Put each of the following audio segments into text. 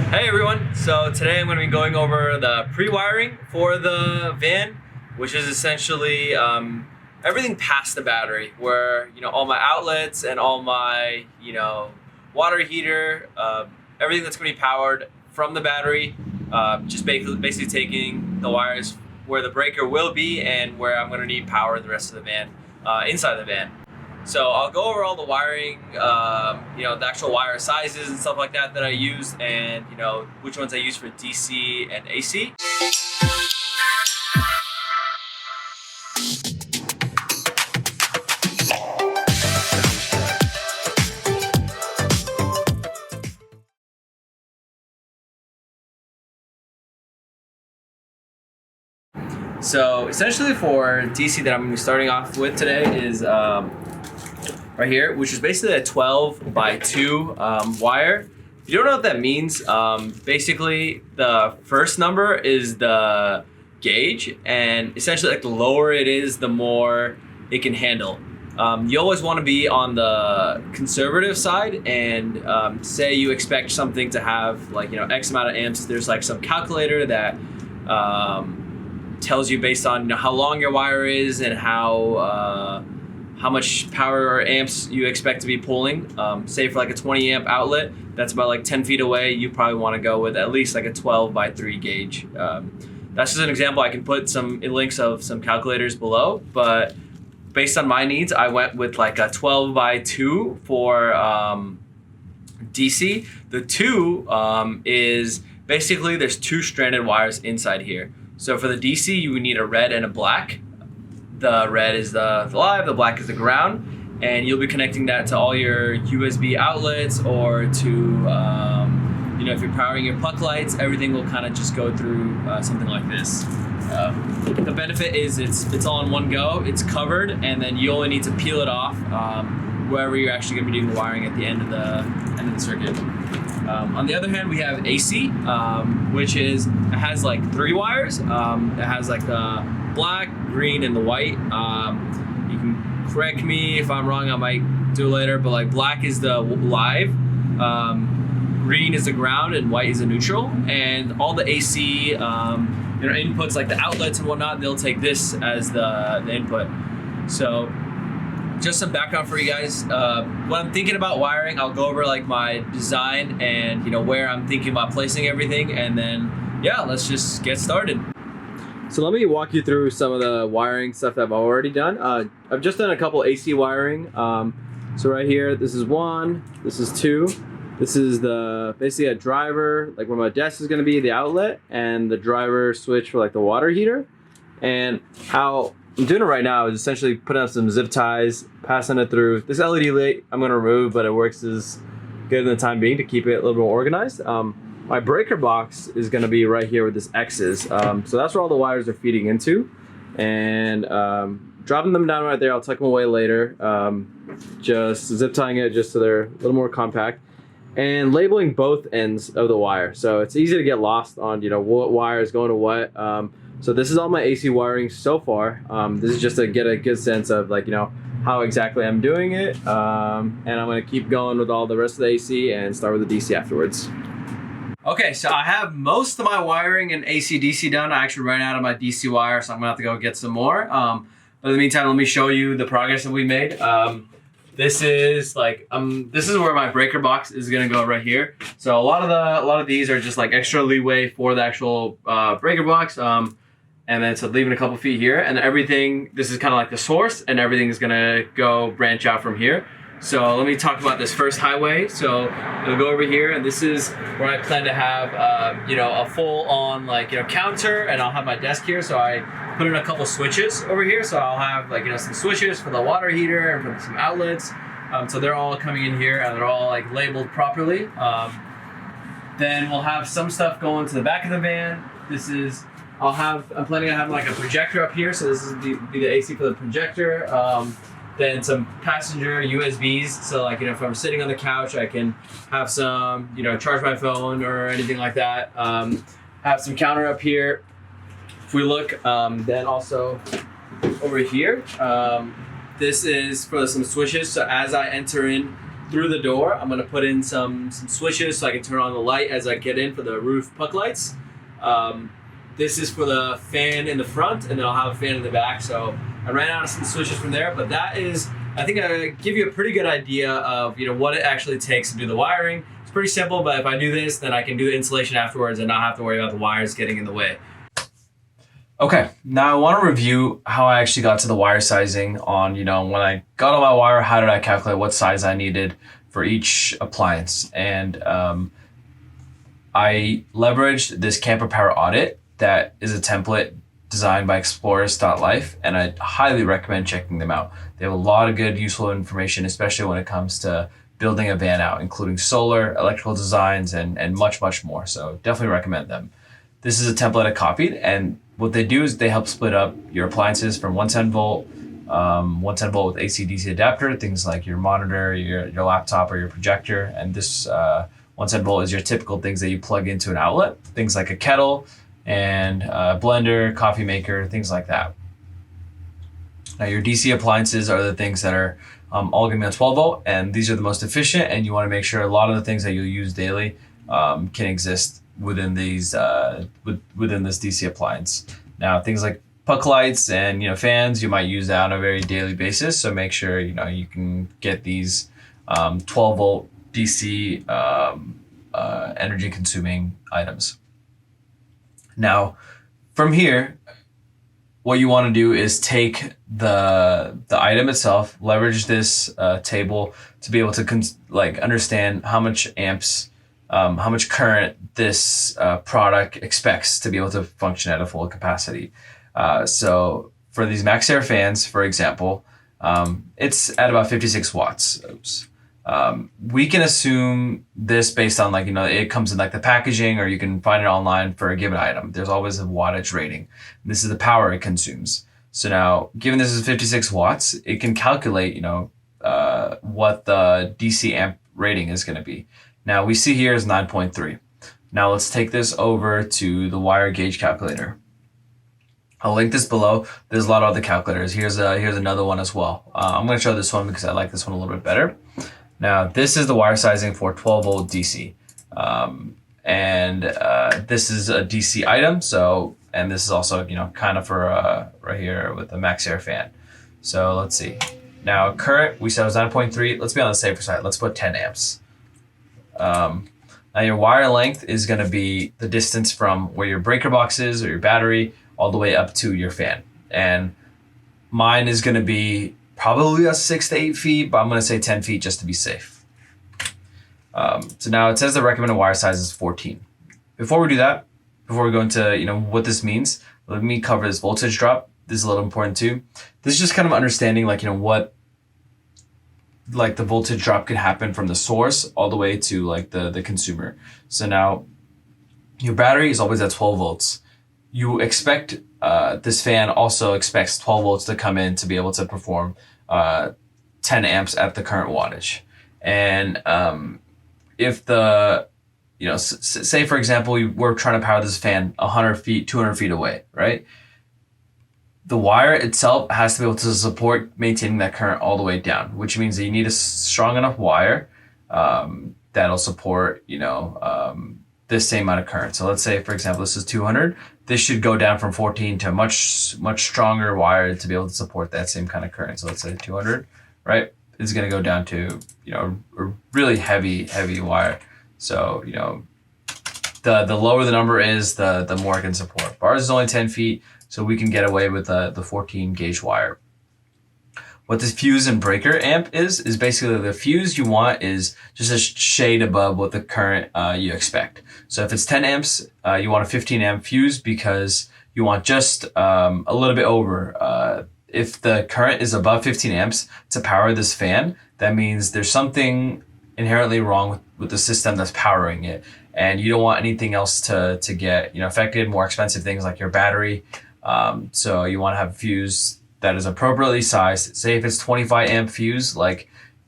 Hey everyone, so today I'm going to be going over the pre-wiring for the van, which is essentially everything past the battery, where all my outlets and all my water heater, everything that's going to be powered from the battery, just basically taking the wires where the breaker will be and where I'm going to need power the rest of the van, inside the van. So I'll go over all the wiring, the actual wire sizes and stuff like that I use, and which ones I use for DC and AC. So essentially for DC that I'm going to be starting off with today is right here, which is basically a 12 by 2 wire. If you don't know what that means, basically the first number is the gauge, and essentially like the lower it is, the more it can handle. You always want to be on the conservative side, and say you expect something to have like X amount of amps. There's like some calculator that tells you based on how long your wire is and how much power or amps you expect to be pulling. Say for like a 20 amp outlet, that's about like 10 feet away, you probably want to go with at least like a 12 by 3 gauge. That's just an example. I can put some links of some calculators below, but based on my needs, I went with like a 12 by 2 for DC. The 2 is basically there's 2 stranded wires inside here. So for the DC, you would need a red and a black. The red is the live, the black is the ground, and you'll be connecting that to all your USB outlets, or to, if you're powering your puck lights, everything will kind of just go through something like this. The benefit is it's all in one go, it's covered, and then you only need to peel it off wherever you're actually going to be doing the wiring at the end of the circuit. On the other hand, we have AC, which it has like 3 wires. It has like the black, green, and the white. You can correct me if I'm wrong, I might do it later, but like black is the live, green is the ground, and white is the neutral. And all the AC inputs, like the outlets and whatnot, they'll take this as the input. So just some background for you guys. When I'm thinking about wiring, I'll go over like my design and where I'm thinking about placing everything, and then yeah, let's just get started. So let me walk you through some of the wiring stuff that I've already done. I've just done a couple AC wiring. So right here, this is 1, this is 2. This is basically a driver, like where my desk is gonna be, the outlet, and the driver switch for like the water heater. And how I'm doing it right now is essentially putting up some zip ties, passing it through. This LED light I'm gonna remove, but it works as good in the time being to keep it a little bit more organized. My breaker box is gonna be right here with this X's. So that's where all the wires are feeding into. And dropping them down right there, I'll tuck them away later. Just zip tying it just so they're a little more compact. And labeling both ends of the wire. So it's easy to get lost on what wire is going to what. So this is all my AC wiring so far. This is just to get a good sense of how exactly I'm doing it. And I'm gonna keep going with all the rest of the AC and start with the DC afterwards. Okay, so I have most of my wiring and AC DC done. I actually ran out of my DC wire, so I'm gonna have to go get some more. But in the meantime, let me show you the progress that we made. This is where my breaker box is gonna go right here. So a lot of these are just like extra leeway for the actual breaker box. And then so leaving a couple feet here, and everything, this is kind of like the source, and everything is gonna go branch out from here. So let me talk about this first highway. So it'll go over here, and this is where I plan to have a full on counter, and I'll have my desk here. So I put in a couple switches over here. So I'll have some switches for the water heater and for some outlets. So they're all coming in here, and they're all labeled properly. Then we'll have some stuff going to the back of the van. I'm planning on having a projector up here, so this is be the AC for the projector. Then some passenger USBs, so if I'm sitting on the couch, I can have some, charge my phone or anything like that. Have some counter up here. If we look, then also over here, this is for some switches. So as I enter in through the door, I'm gonna put in some switches so I can turn on the light as I get in for the roof puck lights. This is for the fan in the front, and then I'll have a fan in the back. So I ran out of some switches from there, but that is, I think I give you a pretty good idea of what it actually takes to do the wiring. It's pretty simple, but if I do this, then I can do the installation afterwards and not have to worry about the wires getting in the way. Okay, now I want to review how I actually got to the wire sizing on, when I got all my wire, how did I calculate what size I needed for each appliance. And I leveraged this Camper Power audit that is a template designed by explorers.life, and I highly recommend checking them out. They have a lot of good, useful information, especially when it comes to building a van out, including solar, electrical designs, and much, much more. So definitely recommend them. This is a template I copied, and what they do is they help split up your appliances from 110 volt, 110 volt with AC/DC adapter, things like your monitor, your laptop, or your projector. And this 110 volt is your typical things that you plug into an outlet, things like a kettle and a blender, coffee maker, things like that. Now your DC appliances are the things that are all gonna be on 12 volt, and these are the most efficient, and you wanna make sure a lot of the things that you'll use daily can exist within these within this DC appliance. Now things like puck lights and fans, you might use that on a very daily basis, so make sure you can get these 12 volt DC energy consuming items. Now from here, what you want to do is take the item itself, leverage this table to be able to understand how much amps, how much current this product expects to be able to function at a full capacity. So for these max air fans, for example, it's at about 56 watts. Oops. We can assume this based on it comes in the packaging, or you can find it online for a given item. There's always a wattage rating. This is the power it consumes. So now, given this is 56 watts, it can calculate what the DC amp rating is going to be. Now we see here is 9.3. Now let's take this over to the wire gauge calculator. I'll link this below. There's a lot of other calculators. Here's another one as well. I'm going to show this one because I like this one a little bit better. Now this is the wire sizing for 12 volt DC. This is a DC item. And this is also, kind of for right here with the max air fan. So let's see. Now current, we said was 9.3. Let's be on the safer side. Let's put 10 amps. Now your wire length is going to be the distance from where your breaker box is or your battery all the way up to your fan. And mine is going to be probably 6 to 8 feet, but I'm going to say 10 feet just to be safe. So now it says the recommended wire size is 14. Before we do that, before we go into what this means, let me cover this voltage drop. This is a little important too. This is just kind of understanding what the voltage drop could happen from the source all the way to the consumer. So now your battery is always at 12 volts. You expect this fan also expects 12 volts to come in to be able to perform 10 amps at the current wattage. And if the say for example we're trying to power this fan 100 feet, 200 feet away, right? The wire itself has to be able to support maintaining that current all the way down, which means that you need a strong enough wire that'll support, this same amount of current. So let's say, for example, this is 200. This should go down from 14 to a much stronger wire to be able to support that same kind of current. So let's say 200, right? It's going to go down to, a really heavy wire. So, the lower the number is, the more it can support. Ours is only 10 feet. So we can get away with the 14 gauge wire. What this fuse and breaker amp is basically the fuse you want is just a shade above what the current you expect. So if it's 10 amps, you want a 15 amp fuse because you want just a little bit over. If the current is above 15 amps to power this fan, that means there's something inherently wrong with the system that's powering it. And you don't want anything else to get affected, more expensive things like your battery. So you want to have a fuse that is appropriately sized. Say if it's 25 amp fuse,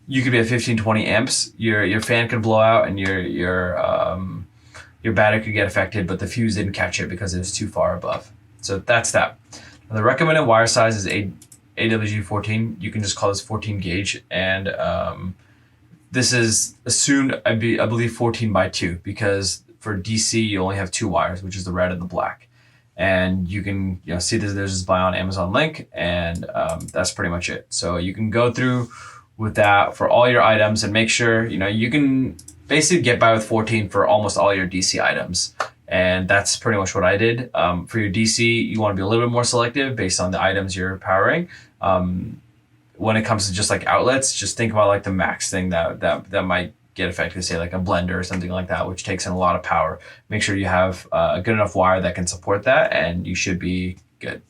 you could be at 15, 20 amps, your fan could blow out and your battery could get affected, but the fuse didn't catch it because it was too far above. So that's that. Now, the recommended wire size is AWG 14. You can just call this 14 gauge. And this is assumed, I believe 14 by 2, because for DC you only have 2 wires, which is the red and the black. And you can see there's this buy on Amazon link, and that's pretty much it. So you can go through with that for all your items and make sure you can basically get by with 14 for almost all your DC items. And that's pretty much what I did. For your DC, you want to be a little bit more selective based on the items you're powering. When it comes to just like outlets, just think about like the max thing that might get affected, say like a blender or something like that, which takes in a lot of power. Make sure you have a good enough wire that can support that, and you should be good.